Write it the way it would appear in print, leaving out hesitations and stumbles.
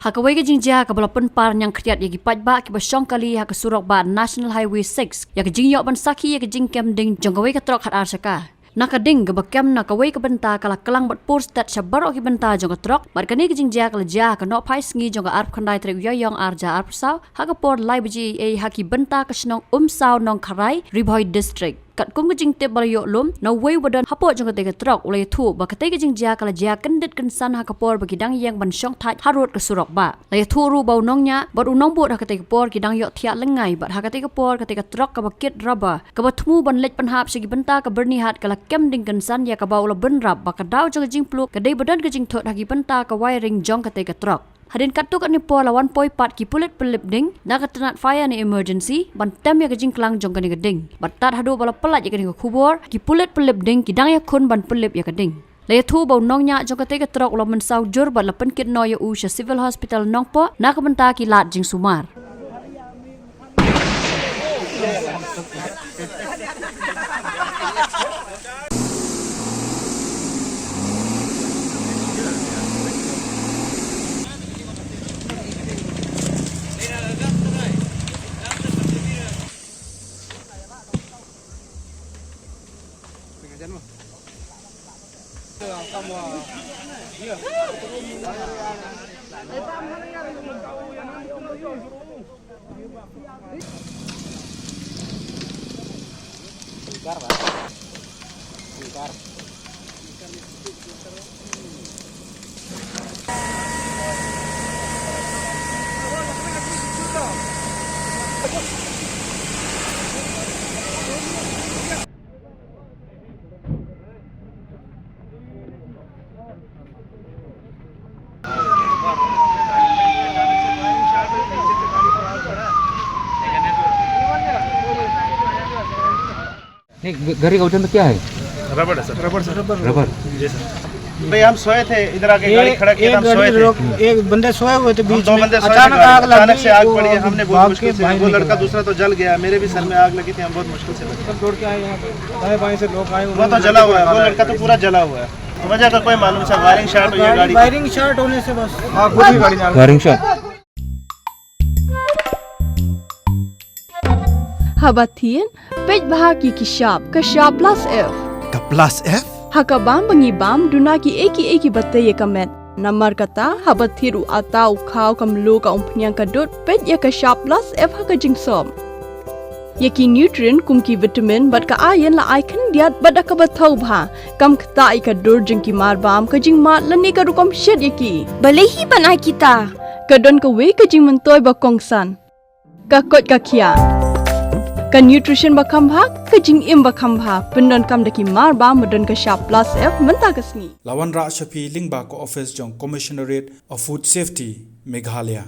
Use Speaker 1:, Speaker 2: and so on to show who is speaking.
Speaker 1: Hakawai ke jingja ka balapan par yang kriat yagi pajba ki basong kali ha ke Surok ba National Highway 6 ya ke jingyok ban saki ya ke jingkem ding jonggawai ke Trok hat Shaka. Nakading ke bakem nakawai ke benta kala kelang bat pur stat syabarok ki benta jongga Trok bar kani ke jingja kala jah ke nok pai sngi jongga arp khandai trek yoyong arja arp saw ha ke por lai bji e ha ki benta ke snong saw nong kharai Ribhoi district. Kat kung ke jing te balayok lum no way wadan hapo jongga te ke Trok ulai thu ba kate ke jingja kala jah kendit kensan ha ke por bagi dang yang ban syong thai harut ke Surok ba. Lai thu ru bau Nongniah bat unong bot ha kate ke por ki dang yok thiak lengai bat ha kate ke por kate ke Trok ka bakit raba ka batmu ban lech panhap segi benta ka bernihat kala kem ding kensan ya ka bau la benrap ba ka daw jong jing pluk ka dei badan ke jing thot ha ki benta ka wiring jong kate ke Trok. Hadin katuk ni por lawan poi pat ki pulit pelip ding na katanat fire ni emergency ban tem ya kejing klang jong kani geding batat hadu bala pelat ya kani kubur ki pulit pelip ding ki dang ya kun ban pelip ya keding le thu bau Nongniah jong kate ke Trok la Mynsaw jur bat la penkit no ya u sha civil hospital nongpo na ka benta ki lat jing sumar.
Speaker 2: गाड़ी का वजन तो क्या है?
Speaker 3: रबड़ है sir.
Speaker 2: Rubber.
Speaker 3: जी सर। भाई हम सोए थे इधर आके गाड़ी खड़ा किया हम सोए थे।
Speaker 4: एक बंदे सोए हुए थे बीच में
Speaker 3: अचानक से आग पड़ी है। हमने बहुत मुश्किल से वो लड़का दूसरा तो जल गया मेरे भी सर में आग लगी थी हम बहुत मुश्किल से बचे।
Speaker 4: दौड़ के आए यहाँ पे दाएं बाएं से लोग आए
Speaker 3: वो तो जला हुआ है वो लड़का तो पूरा जला हुआ है वजह का कोई मालूम सा वायरिंग शॉर्ट हुई है गाड़ी
Speaker 4: वायरिंग शॉर्ट होने से बस
Speaker 2: wiring shot
Speaker 5: Habatin, pej bahagi kishap, kashap plus F.
Speaker 6: Ka plus F?
Speaker 5: Hakabam bangibam dunaki eki batay kamet. Namar kata habathiru atau kau kamlu ka umpnyang kadut pej ya kashap plus F hakajing som. Yaki nutrient kumki vitamin bat ka ayan la icon diat bat akabatau bha. Kam kata ikadur jengki marbam kajing mat lani ka rukom shed yaki.
Speaker 7: Balehi banai kita.
Speaker 5: Kadon ka we kajing mentoy bakongsan. Kakot kakia. Ka nutrition bakam bha kajing im bakam bha pendon kam daki marba medon ka sharp plus F menta kasni
Speaker 6: Lawan Ra Shafi Lingba ko office jong Commissionerate of Food Safety Meghalaya